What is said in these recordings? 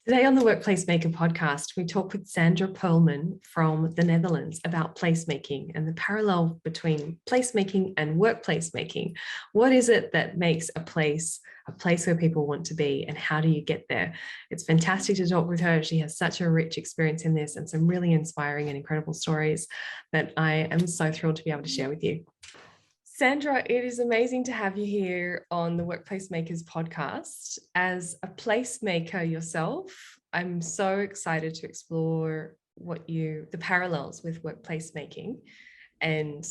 Today on the Workplace Maker podcast, we talk with Sandra Poelman from the Netherlands about placemaking and the parallel between placemaking and workplace making. What is it that makes a place where people want to be, and how do you get there? It's fantastic to talk with her. She has such a rich experience in this and some really inspiring and incredible stories that I am so thrilled to be able to share with you. Sandra, it is amazing to have you here on the Workplace Makers podcast. As a placemaker yourself, I'm so excited to explore the parallels with workplace making and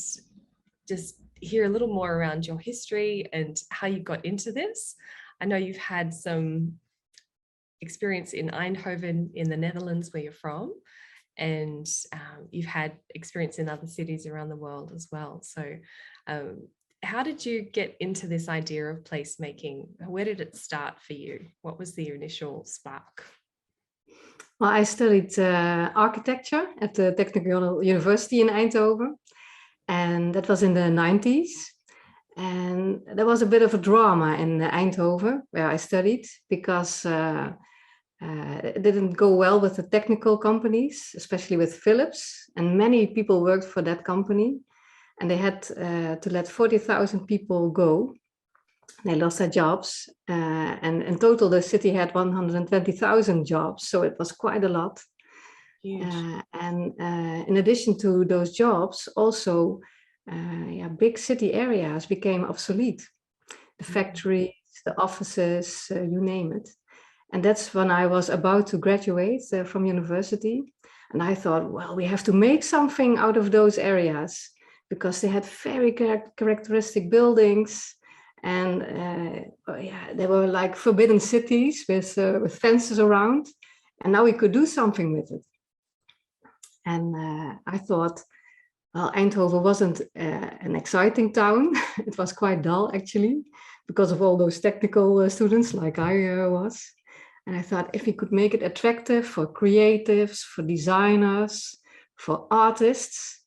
just hear a little more around your history and how you got into this. I know you've had some experience in Eindhoven in the Netherlands, where you're from, and you've had experience in other cities around the world as well. So how did you get into this idea of placemaking? Where did it start for you? What was the initial spark? Well, I studied architecture at the Technical University in Eindhoven, and that was in the 90s. And there was a bit of a drama in Eindhoven where I studied because it didn't go well with the technical companies, especially with Philips, and many people worked for that company, and they had to let 40,000 people go. They lost their jobs, and in total the city had 120,000 jobs, so it was quite a lot. And in addition to those jobs, also big city areas became obsolete. The factories, the offices, you name it. And that's when I was about to graduate from university. And I thought, well, we have to make something out of those areas because they had very characteristic buildings. And they were like forbidden cities with fences around. And now we could do something with it. And I thought, well, Eindhoven wasn't an exciting town. It was quite dull, actually, because of all those technical students like I was. And I thought if we could make it attractive for creatives, for designers, for artists,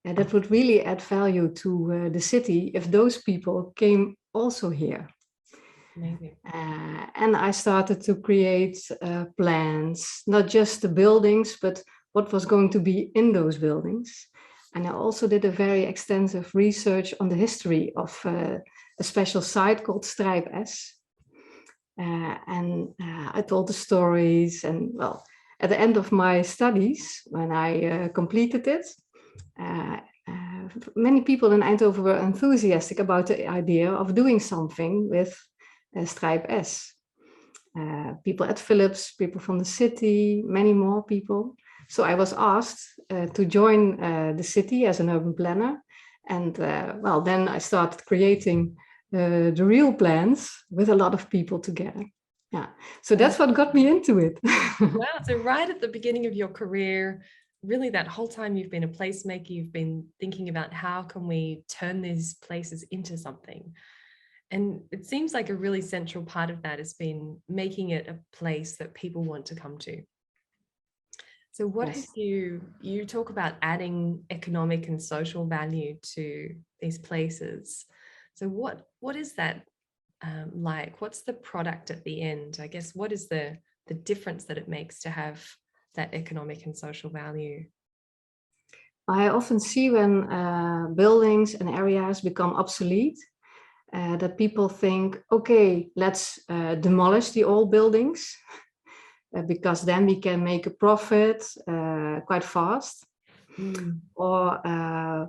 that would really add value to the city if those people came also here. Amazing. And I started to create plans, not just the buildings, but what was going to be in those buildings. And I also did a very extensive research on the history of a special site called Strijp-S. I told the stories, and well, at the end of my studies, when I completed it, many people in Eindhoven were enthusiastic about the idea of doing something with Strijp-S. People at Philips, people from the city, many more people. So I was asked to join the city as an urban planner. And then I started creating the real plans with a lot of people together. Yeah, so that's what got me into it. Wow, so right at the beginning of your career, really that whole time you've been a placemaker, you've been thinking about how can we turn these places into something. And it seems like a really central part of that has been making it a place that people want to come to. So what Yes. have you talk about adding economic and social value to these places. So what is that like? What's the product at the end? I guess what is the difference that it makes to have that economic and social value? I often see when buildings and areas become obsolete, that people think, okay, let's demolish the old buildings because then we can make a profit quite fast. Or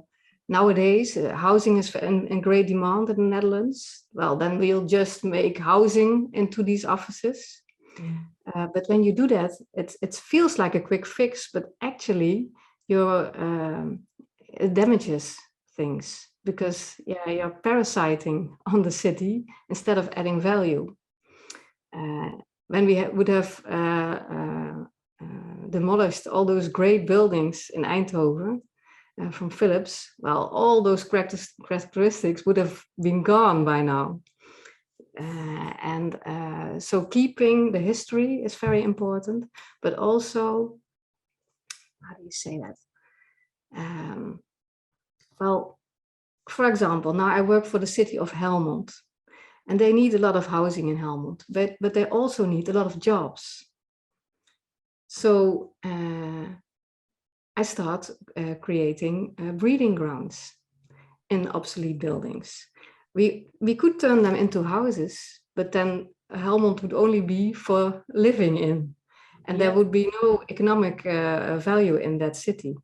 nowadays, housing is in great demand in the Netherlands. Well, then we'll just make housing into these offices. But when you do that, it feels like a quick fix, but actually it damages things because you're parasiting on the city instead of adding value. When we would have demolished all those great buildings in Eindhoven from Philips, well, all those characteristics would have been gone by now. So keeping the history is very important, but also, how do you say that? Well, for example, now I work for the city of Helmond, and they need a lot of housing in Helmond, but they also need a lot of jobs. So I start creating breeding grounds in obsolete buildings. We could turn them into houses, but then Helmond would only be for living in, and there would be no economic value in that city.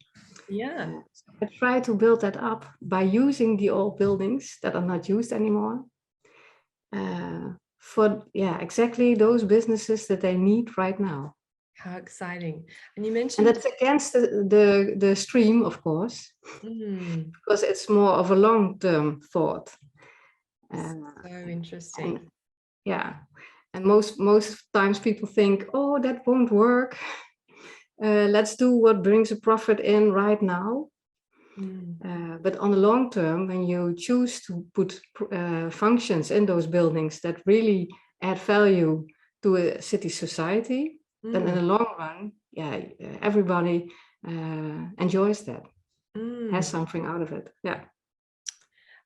So I try to build that up by using the old buildings that are not used anymore for exactly those businesses that they need right now. How exciting. And you mentioned, and that's against the stream, of course, because it's more of a long-term thought. So interesting. And most times people think, oh, that won't work. Let's do what brings a profit in right now. But on the long term, when you choose to put functions in those buildings that really add value to a city society, then in the long run, everybody enjoys that, has something out of it.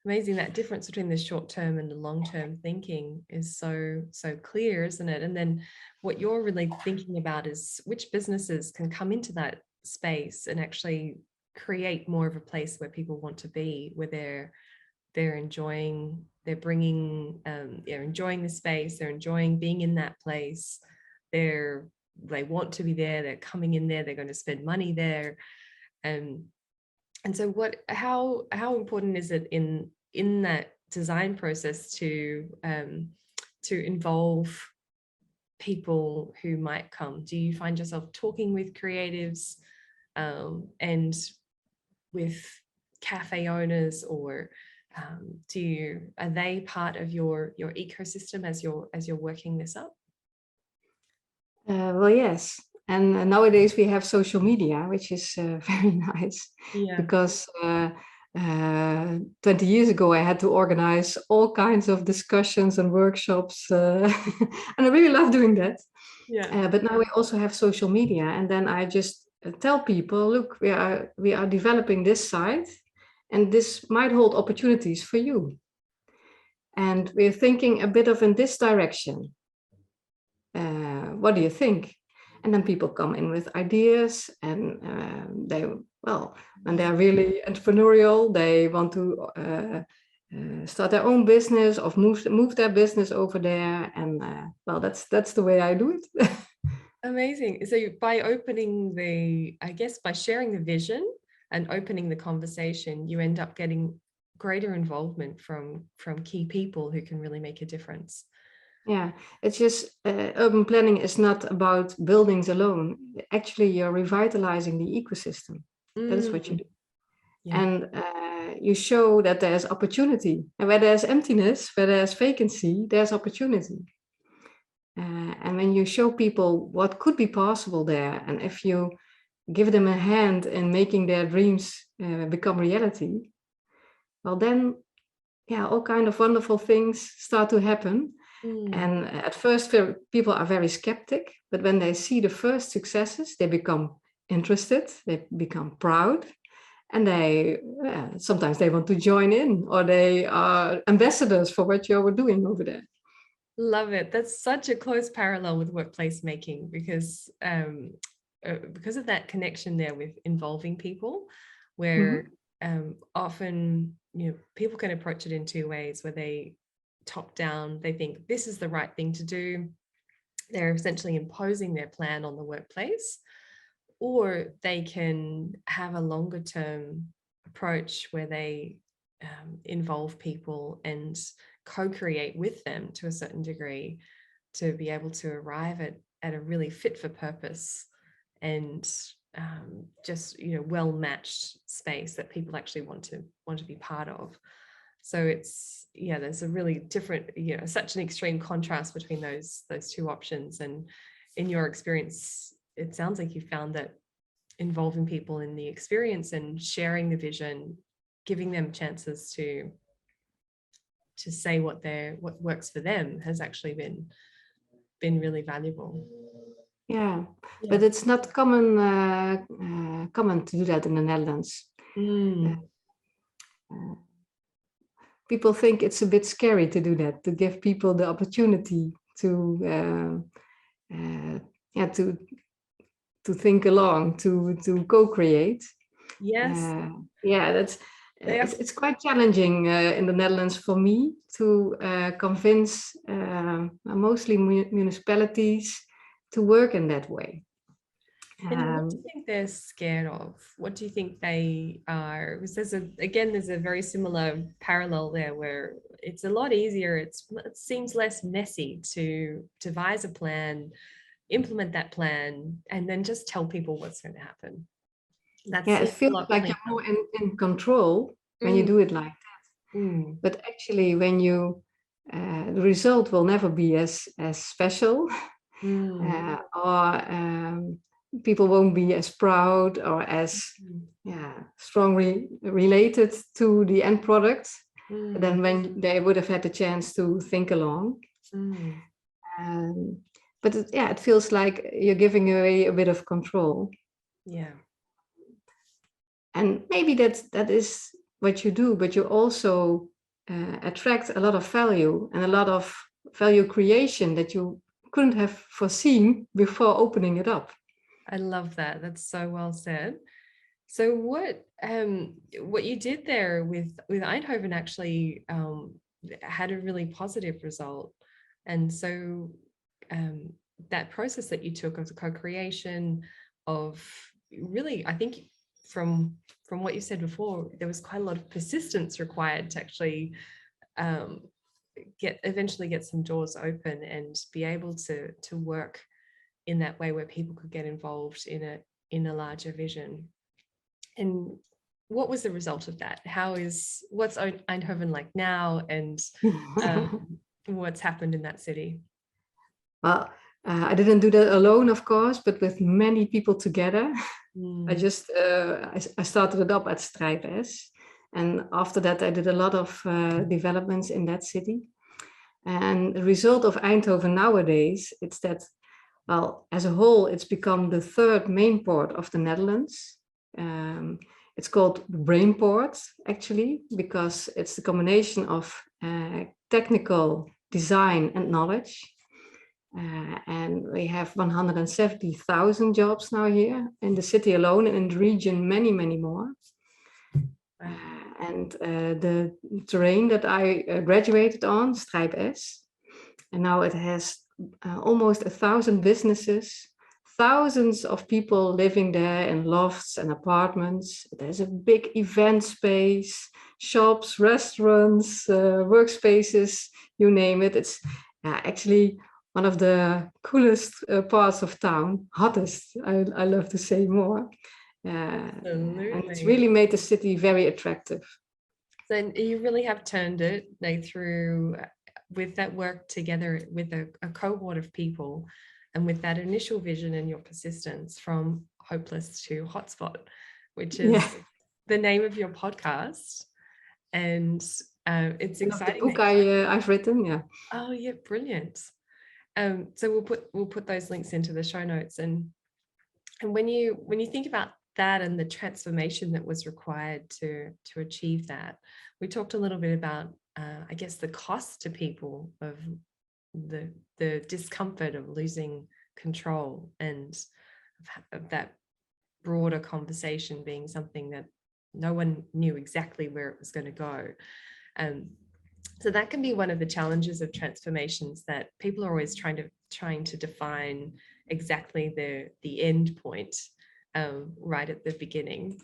Amazing. That difference between the short term and the long term thinking is so clear, isn't it? And then what you're really thinking about is which businesses can come into that space and actually create more of a place where people want to be, where they're enjoying, they're enjoying the space, they're enjoying being in that place, they want to be there, they're coming in there, they're going to spend money there. And so how important is it in that design process to involve people who might come? Do you find yourself talking with creatives and with cafe owners, or are they part of your ecosystem as you're working this up? Well, yes. And nowadays we have social media, which is very nice, because 20 years ago I had to organize all kinds of discussions and workshops, and I really love doing that. But now we also have social media, and then I just tell people, look, we are developing this site, and this might hold opportunities for you. And we're thinking a bit of in this direction. What do you think? And then people come in with ideas, and when they're really entrepreneurial, they want to start their own business or move their business over there. And that's the way I do it. Amazing. So by by sharing the vision and opening the conversation, you end up getting greater involvement from key people who can really make a difference. Yeah, it's just urban planning is not about buildings alone. Actually, you're revitalizing the ecosystem. That is what you do. And you show that there's opportunity. And where there's emptiness, where there's vacancy, there's opportunity. And when you show people what could be possible there, and if you give them a hand in making their dreams become reality, well then, all kind of wonderful things start to happen. And at first, people are very skeptic, but when they see the first successes, they become interested, they become proud, and sometimes they want to join in, or they are ambassadors for what you're doing over there. Love it. That's such a close parallel with workplace making, because of that connection there with involving people, where often people can approach it in two ways, where they top down, they think this is the right thing to do, they're essentially imposing their plan on the workplace, or they can have a longer term approach where they involve people and co-create with them to a certain degree to be able to arrive at a really fit for purpose and just well-matched space that people actually want to be part of. So it's there's a really different, such an extreme contrast between those two options. And in your experience, it sounds like you found that involving people in the experience and sharing the vision, giving them chances to say what works for them, has actually been really valuable. Yeah, but it's not common to do that in the Netherlands. People think it's a bit scary to do that, to give people the opportunity to think along, to co-create. Yes. That's it's quite challenging in the Netherlands for me to convince mostly municipalities to work in that way. And what do you think they're scared of? What do you think they are? Because there's a very similar parallel there where it's a lot easier. It seems less messy to devise a plan, implement that plan, and then just tell people what's going to happen. It feels like you're more in control when you do it like that. But actually, when you the result will never be as special, or people won't be as proud or as strongly related to the end product than when they would have had the chance to think along. But it feels like you're giving away a bit of control. Yeah. And maybe that is what you do, but you also attract a lot of value and a lot of value creation that you couldn't have foreseen before opening it up. I love that. That's so well said. So what you did there with Eindhoven actually had a really positive result. And so that process that you took of the co-creation of really, I think from what you said before, there was quite a lot of persistence required to actually eventually get some doors open and be able to work in that way where people could get involved in a larger vision. And what was the result of that? What's Eindhoven like now, and what's happened in that city? Well, I didn't do that alone, of course, but with many people together. I started it up at Sandras, and after that I did a lot of developments in that city. And the result of Eindhoven nowadays, it's that, well, as a whole, it's become the third main port of the Netherlands. It's called Brainports, actually, because it's the combination of technical design and knowledge. And we have 170,000 jobs now here in the city alone, and in the region many, many more. And the terrain that I graduated on, Sandras, and now it has almost 1,000 businesses, thousands of people living there in lofts and apartments. There's a big event space, shops, restaurants, workspaces, you name it. It's actually one of the coolest parts of town, hottest, I love to say more. And it's really made the city very attractive. So you really have turned it through with that work together with a cohort of people, and with that initial vision and your persistence, from hopeless to hotspot, which is the name of your podcast. And it's exciting. The book I've written, Oh yeah, brilliant. So we'll put those links into the show notes. And when you think about that and the transformation that was required to achieve that, we talked a little bit about I guess the cost to people of the discomfort of losing control, and of that broader conversation being something that no one knew exactly where it was going to go. So that can be one of the challenges of transformations, that people are always trying to define exactly the end point right at the beginning.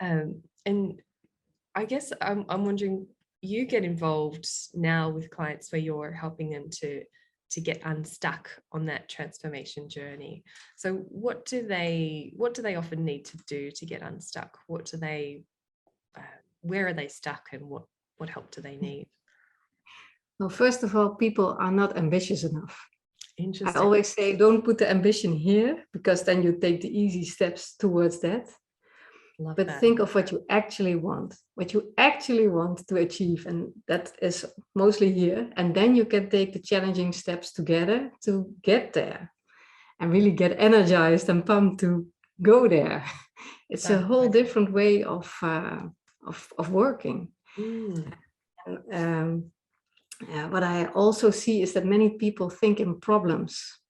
And I guess I'm wondering, you get involved now with clients where you're helping them to get unstuck on that transformation journey. So what do they often need to do to get unstuck? Where are they stuck, and what help do they need? Well, first of all, people are not ambitious enough. Interesting. I always say, don't put the ambition here, because then you take the easy steps towards that. But think of what you actually want to achieve, and that is mostly here. And then you can take the challenging steps together to get there, and really get energized and pumped to go there. It's a whole different way of working. And, what I also see is that many people think in problems.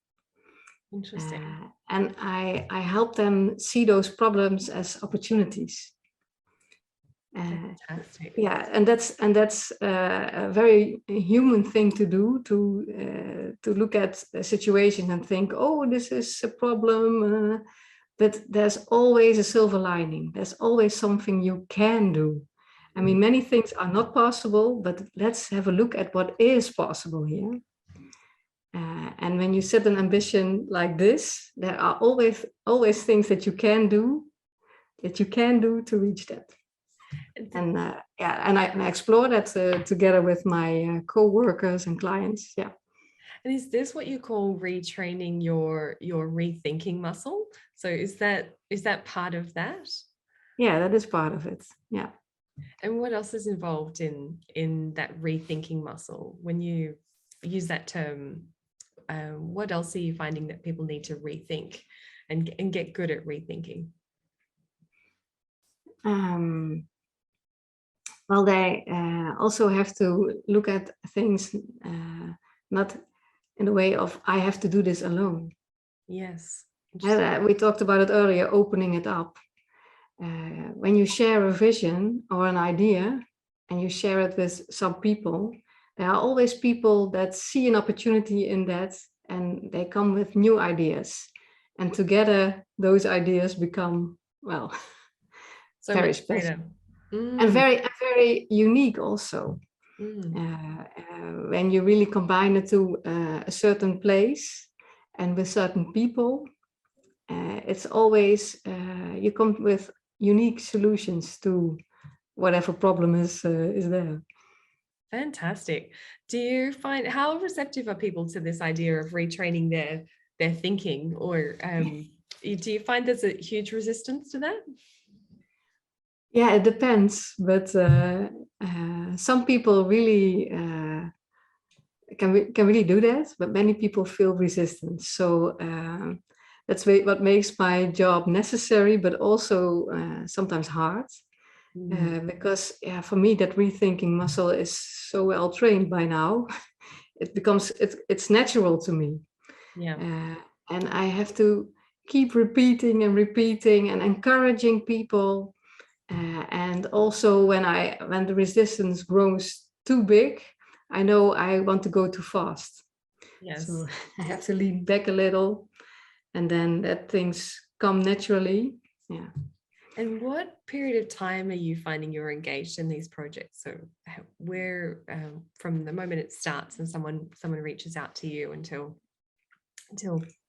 Interesting. And I help them see those problems as opportunities. Fantastic. Yeah, and that's a very human thing to do, to look at a situation and think, oh, this is a problem, but there's always a silver lining. There's always something you can do. I mean, many things are not possible, but let's have a look at what is possible here. And when you set an ambition like this, there are always things that you can do to reach that. And and I explore that together with my co-workers and clients. Yeah. And is this what you call retraining your rethinking muscle? So is that part of that? Yeah, that is part of it. Yeah. And what else is involved in that rethinking muscle? When you use that term, what else are you finding that people need to rethink and get good at rethinking? Well, they also have to look at things not in the way of I have to do this alone. Yes. We talked about it earlier, opening it up. When you share a vision or an idea and you share it with some people, there are always people that see an opportunity in that and they come with new ideas. And together, those ideas become, well, so very much special. greater. And very unique also. When you really combine it to a certain place and with certain people, it's always, you come with unique solutions to whatever problem is there. Fantastic. Do you find, how receptive are people to this idea of retraining their thinking, or do you find there's a huge resistance to that? Yeah, it depends, but some people really can really do that, but many people feel resistance. So that's what makes my job necessary, but also sometimes hard. Because for me, that rethinking muscle is so well trained by now. It's natural to me. Yeah. And I have to keep repeating and encouraging people. And also when the resistance grows too big, I know I want to go too fast. Yes. So I have to lean back a little, and then that things come naturally. Yeah. And what period of time are you finding you're engaged in these projects? So where, from the moment it starts and someone reaches out to you until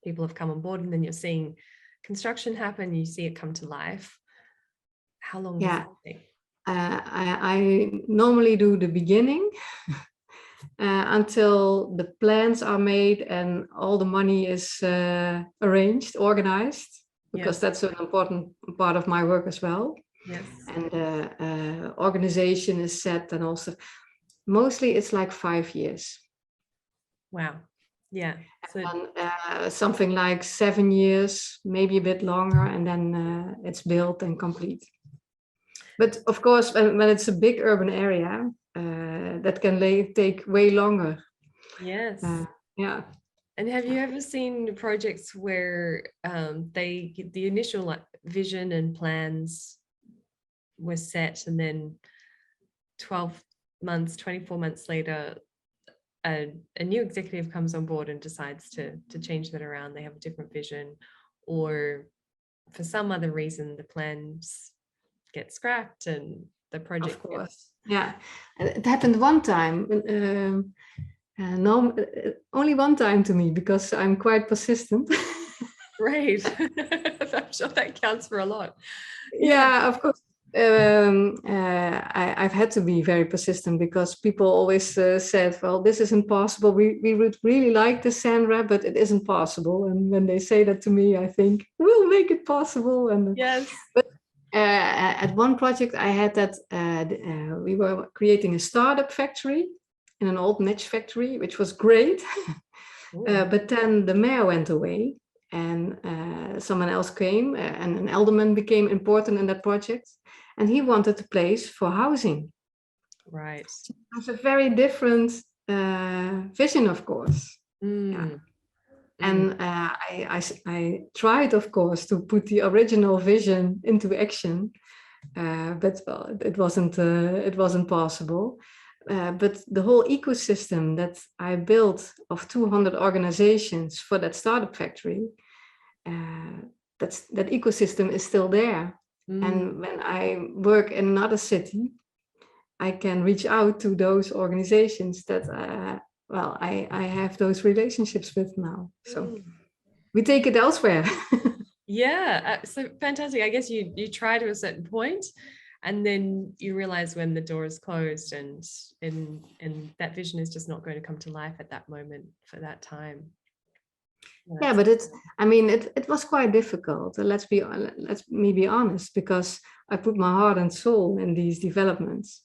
people have come on board, and then you're seeing construction happen, you see it come to life, how long does it take? I normally do the beginning until the plans are made and all the money is arranged, organized, because that's an important part of my work as well. Yes. And organization is set, and also mostly it's like 5 years. Wow. Yeah. So, and something like 7 years, maybe a bit longer, and then it's built and complete. But of course, when it's a big urban area, that can take way longer. Yes. Yeah. And have you ever seen projects where the initial vision and plans were set, and then 12 months, 24 months later, a new executive comes on board and decides to change that around? They have a different vision, or for some other reason the plans get scrapped and the project. Of course. Yeah, it happened one time. No, only one time to me, because I'm quite persistent. Right. I'm sure that counts for a lot. Yeah, of course. I've had to be very persistent, because people always said, well, this isn't possible. We would really like this, Sandra, but it isn't possible. And when they say that to me, I think, we'll make it possible. And yes. But at one project, I had that we were creating a startup factory in an old match factory, which was great. But then the mayor went away, and someone else came, and an alderman became important in that project, and he wanted a place for housing. Right. So it was a very different vision, of course. Yeah. And I tried, of course, to put the original vision into action, but well, it wasn't possible. But the whole ecosystem that I built of 200 organizations for that startup factory, that ecosystem is still there. And when I work in another city, I can reach out to those organizations that I have those relationships with now. So we take it elsewhere. Yeah, so fantastic. I guess you try to a certain point, and then you realize when the door is closed, and that vision is just not going to come to life at that moment for that time. Yeah, but it was quite difficult. Let me be honest, because I put my heart and soul in these developments.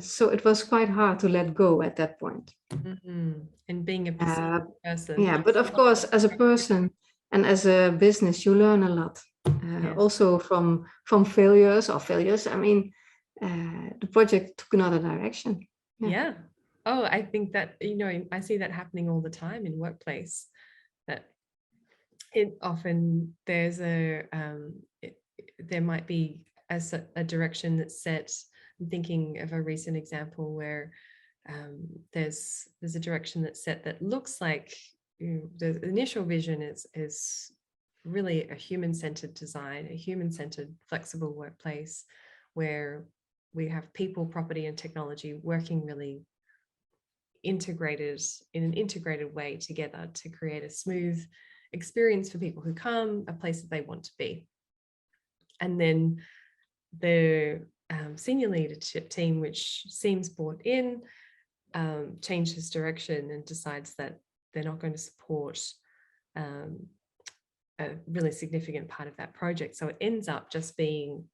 So it was quite hard to let go at that point. And being a person. Yeah, but of course, as a person and as a business, you learn a lot. Yes. Also from failures. I mean, the project took another direction. Yeah. Oh, I think that, I see that happening all the time in workplace, that it often there's there might be a direction that's set. I'm thinking of a recent example where there's a direction that's set that looks like the initial vision is really a human-centered design, a human-centered flexible workplace where we have people, property, and technology working really integrated in an integrated way together to create a smooth experience for people who come, a place that they want to be. And then the senior leadership team, which seems bought in, changes direction and decides that they're not going to support a really significant part of that project. So it ends up just being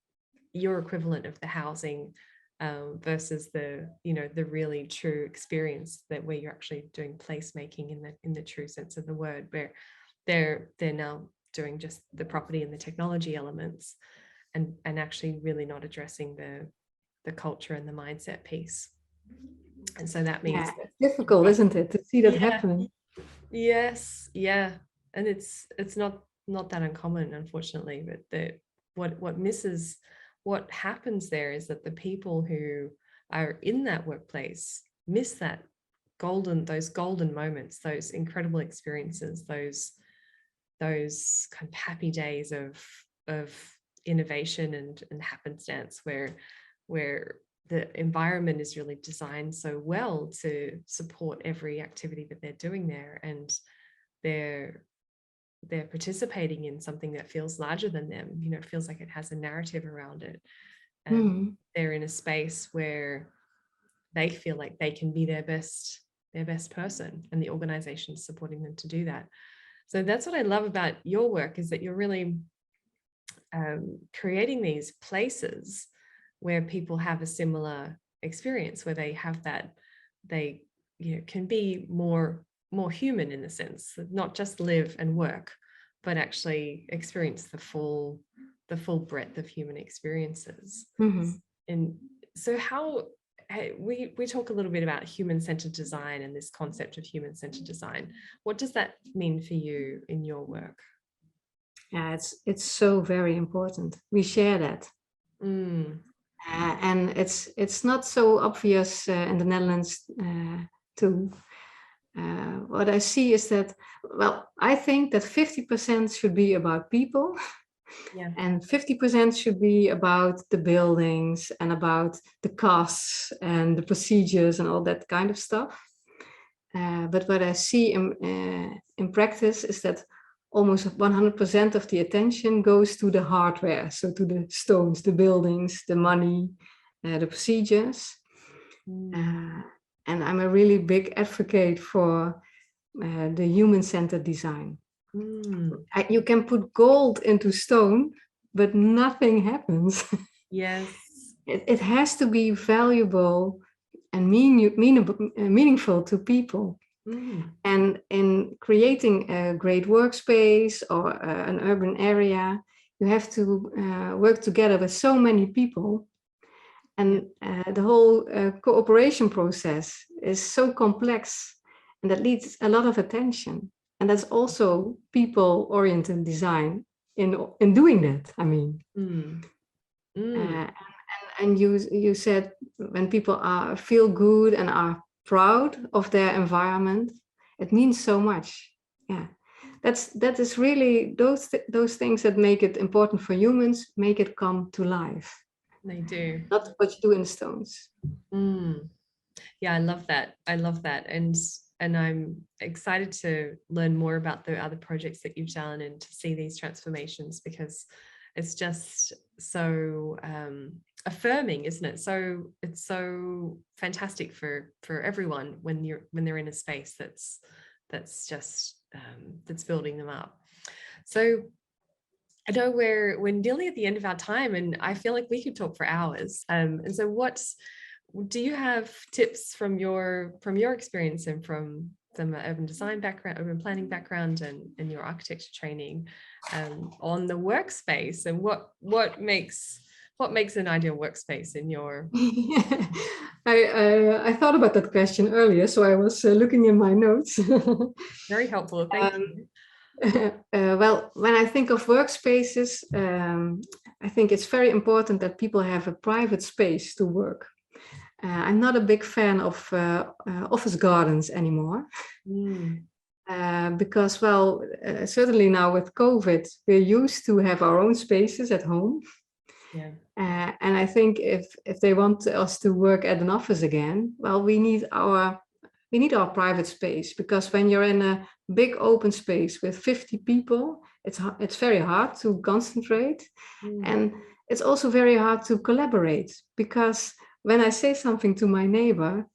your equivalent of the housing versus the really true experience that where you're actually doing placemaking in the true sense of the word, where they're now doing just the property and the technology elements and actually really not addressing the culture and the mindset piece. And so that means it's difficult, isn't it, to see that happening? Yes, yeah. And it's not that uncommon, unfortunately, but what happens there is that the people who are in that workplace miss those golden moments, those incredible experiences, those kind of happy days of innovation and happenstance where the environment is really designed so well to support every activity that they're doing there, and they're participating in something that feels larger than them. It feels like it has a narrative around it, and they're in a space where they feel like they can be their best person, and the organization is supporting them to do that. So that's what I love about your work, is that you're really creating these places where people have a similar experience, where they have that, they can be more human in the sense that not just live and work, but actually experience the full breadth of human experiences. And so we talk a little bit about human-centered design and this concept of human-centered design. What does that mean for you in your work? Yeah, it's so very important. We share that. And it's not so obvious in the Netherlands too. What I see is that, well, I think that 50% should be about people, and 50% should be about the buildings and about the costs and the procedures and all that kind of stuff. But what I see in practice is that almost 100% of the attention goes to the hardware, so to the stones, the buildings, the money, the procedures. And I'm a really big advocate for the human-centered design. You can put gold into stone, but nothing happens. Yes. It has to be valuable and meaningful to people. And in creating a great workspace or an urban area, you have to work together with so many people. And the whole cooperation process is so complex, and that needs a lot of attention. And that's also people-oriented design in doing that. I mean, and you said when people feel good and are proud of their environment, it means so much. Yeah, that is really those things that make it important for humans, make it come to life. They do. Not what you do in stones. Yeah, I love that. I love that. And I'm excited to learn more about the other projects that you've done and to see these transformations, because it's just so affirming, isn't it? So it's so fantastic for everyone when they're in a space that's just that's building them up. So I know we're nearly at the end of our time, and I feel like we could talk for hours. And so do you have tips from your experience and from the urban design background, urban planning background, and your architecture training on the workspace, and what makes an ideal workspace in your? I thought about that question earlier, so I was looking in my notes. Very helpful, thank you. Well, when I think of workspaces, I think it's very important that people have a private space to work. I'm not a big fan of office gardens anymore. Because, well, certainly now with COVID, we're used to have our own spaces at home. Yeah. And I think if they want us to work at an office again, well, we need our private space, because when you're in a big open space with 50 people, it's very hard to concentrate. And it's also very hard to collaborate, because when I say something to my neighbor,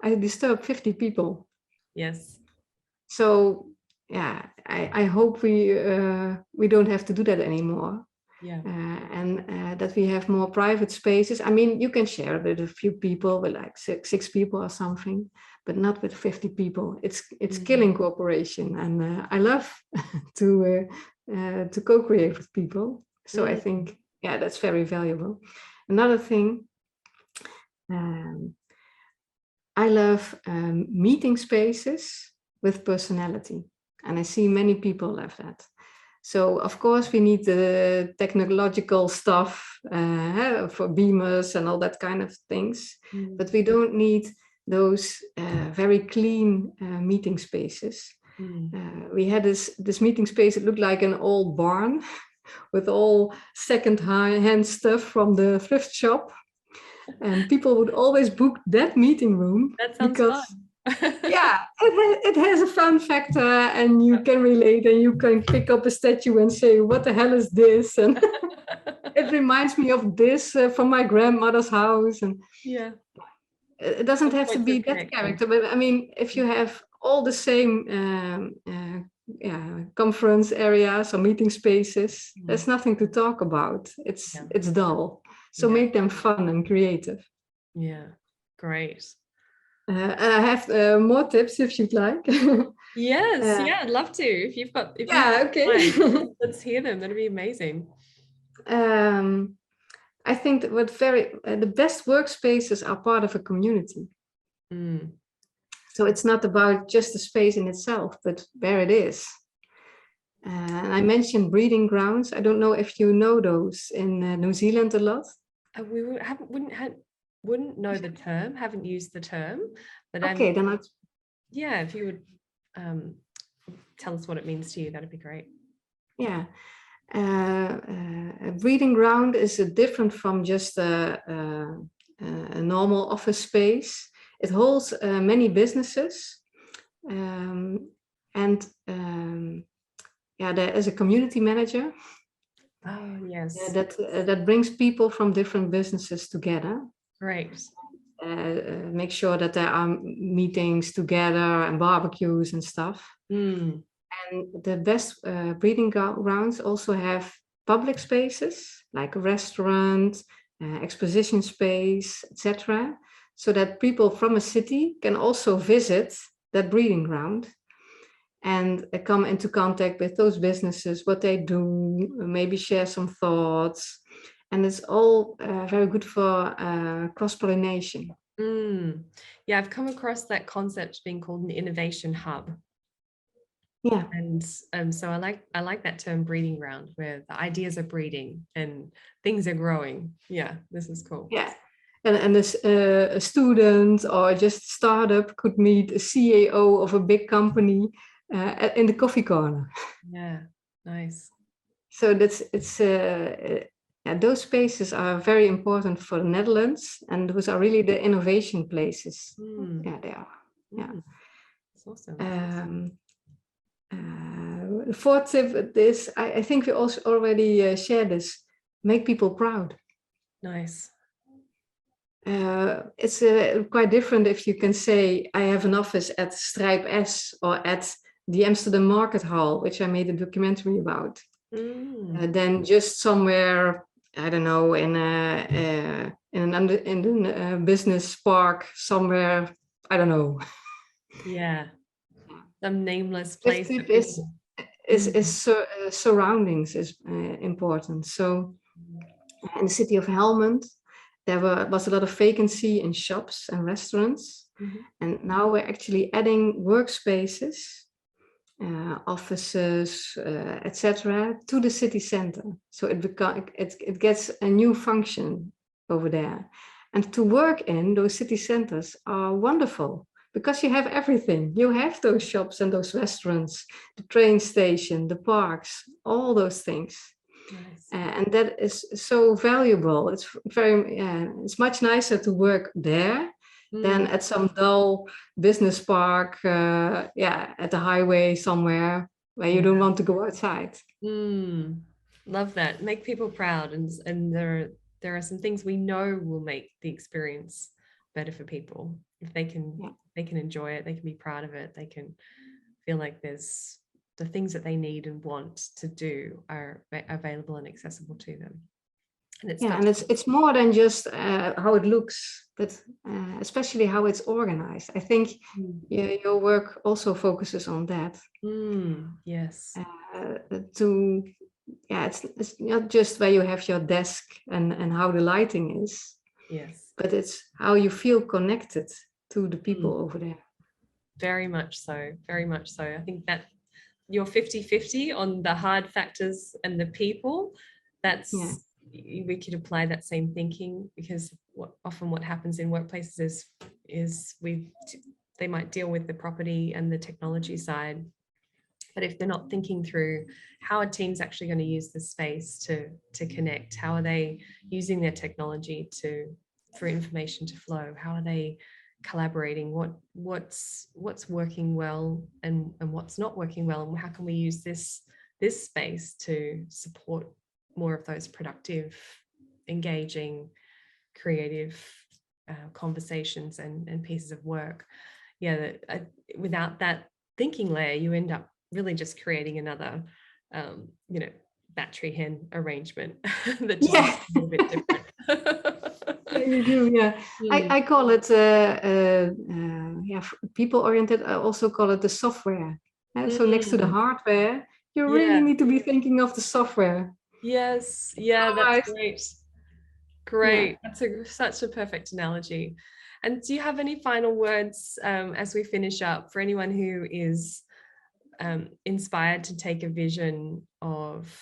I disturb 50 people. Yes. So yeah, I hope we don't have to do that anymore. Yeah. And that we have more private spaces. I mean, you can share it with a few people, with like six people or something, but not with 50 people. It's killing cooperation, and I love to co-create with people. So I think, yeah, that's very valuable. Another thing, I love meeting spaces with personality, and I see many people love that. So of course we need the technological stuff for beamers and all that kind of things, but we don't need those very clean meeting spaces. We had this meeting space. It looked like an old barn with all second-hand stuff from the thrift shop, and people would always book that meeting room. That sounds fun. Yeah, it has a fun factor, and you can relate, and you can pick up a statue and say, what the hell is this? And it reminds me of this from my grandmother's house. And yeah, it doesn't have to be that character, but I mean, if you have all the same conference areas or meeting spaces, there's nothing to talk about. It's dull. So make them fun and creative. Yeah, great. I have more tips if you'd like. Yes, yeah, I'd love to. If you've got, okay. Let's hear them. That'd be amazing. I think that the best workspaces are part of a community. So it's not about just the space in itself, but where it is. And I mentioned breeding grounds. I don't know if you know those in New Zealand a lot. We wouldn't know the term, haven't used the term, but okay, then if you would tell us what it means to you, that'd be great. Yeah, a breeding ground is different from just a normal office space. It holds many businesses, and there is a community manager. Oh yes. That brings people from different businesses together. Great. Make sure that there are meetings together and barbecues and stuff. And the best breeding grounds also have public spaces like a restaurant, exposition space, etc., so that people from a city can also visit that breeding ground and come into contact with those businesses, what they do, maybe share some thoughts. And it's all very good for cross-pollination. Yeah, I've come across that concept being called an innovation hub. Yeah. And so I like that term breeding ground, where the ideas are breeding and things are growing. Yeah, this is cool. Yeah. And a student or just startup could meet a CEO of a big company in the coffee corner. Yeah, nice. So those spaces are very important for the Netherlands, and those are really the innovation places. Yeah, they are. Yeah. That's awesome. The fourth tip is, I think we also already shared this, make people proud. Nice. It's quite different if you can say, I have an office at Strijp S or at the Amsterdam Market Hall, which I made a documentary about, than just somewhere, I don't know, in a business park somewhere, I don't know. Yeah, some nameless place. Surroundings is important. So in the city of Helmond, there was a lot of vacancy in shops and restaurants. And now we're actually adding workspaces, offices, etc., to the city center. So it gets a new function over there. And to work in those city centers are wonderful, because you have everything. You have those shops and those restaurants, the train station, the parks, all those things. Nice. And that is so valuable. It's much nicer to work there than at some dull business park, at the highway somewhere where you don't want to go outside. Love that. Make people proud, and there are some things we know will make the experience better for people. If they can enjoy it, they can be proud of it, they can feel like there's the things that they need and want to do are available and accessible to them. And it's more than just how it looks, but especially how it's organized. I think your work also focuses on that. Yes. It's not just where you have your desk and how the lighting is. Yes. But it's how you feel connected to the people over there. Very much so. Very much so. I think that you're 50-50 on the hard factors and the people. We could apply that same thinking, because what happens in workplaces is they might deal with the property and the technology side, but if they're not thinking through how are teams actually going to use the space to connect, how are they using their technology for information to flow, how are they collaborating, what's working well and what's not working well, and how can we use this space to support more of those productive, engaging, creative conversations and pieces of work. Without that thinking layer, you end up really just creating another battery hen arrangement that just is a little bit different. You do, I call it people oriented. I also call it the software. So next to the hardware, you really need to be thinking of the software. Yes, that's great. That's such a perfect analogy. And do you have any final words as we finish up for anyone who is inspired to take a vision of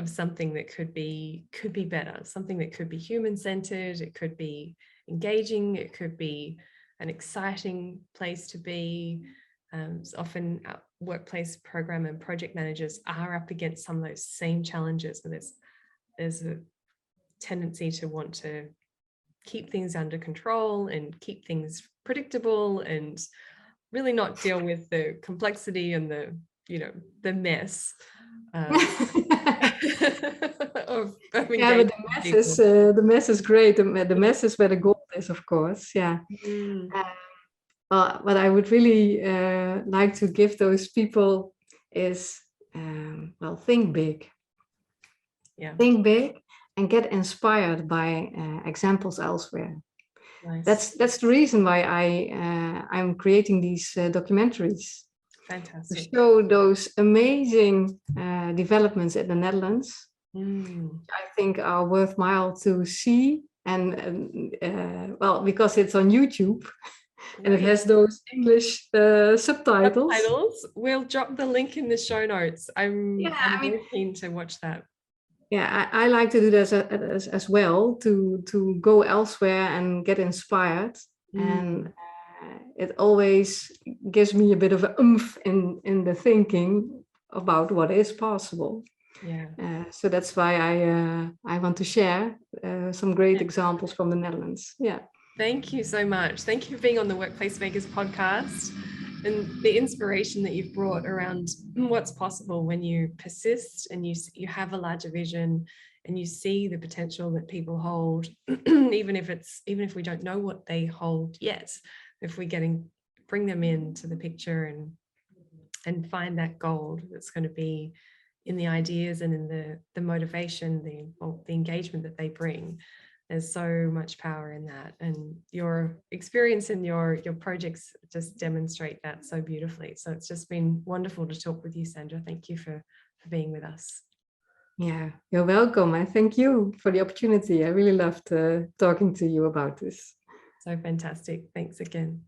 something that could be better, something that could be human-centered, it could be engaging, it could be an exciting place to be. Often workplace program and project managers are up against some of those same challenges, and there's a tendency to want to keep things under control and keep things predictable and really not deal with the complexity and the mess of but the mess is great. The mess is where the gold is, of course. What I would really like to give those people is, think big. Think big and get inspired by examples elsewhere. Nice. That's the reason why I'm creating these documentaries. Fantastic. To show those amazing developments in the Netherlands. I think are worthwhile to see, and because it's on YouTube. And it has those English subtitles. We'll drop the link in the show notes. I'm very keen to watch that. Yeah, I like to do this as well, to go elsewhere and get inspired. And it always gives me a bit of a oomph in the thinking about what is possible. Yeah. So that's why I want to share some great examples from the Netherlands. Yeah. Thank you so much. Thank you for being on the Workplace Makers podcast and the inspiration that you've brought around what's possible when you persist and you have a larger vision and you see the potential that people hold, even if we don't know what they hold yet. If we bring them into the picture and find that gold that's going to be in the ideas and in the motivation, the engagement that they bring. There's so much power in that, and your experience and your projects just demonstrate that so beautifully. So it's just been wonderful to talk with you, Sandra. Thank you for being with us. Yeah, you're welcome. And thank you for the opportunity. I really loved talking to you about this. So fantastic. Thanks again.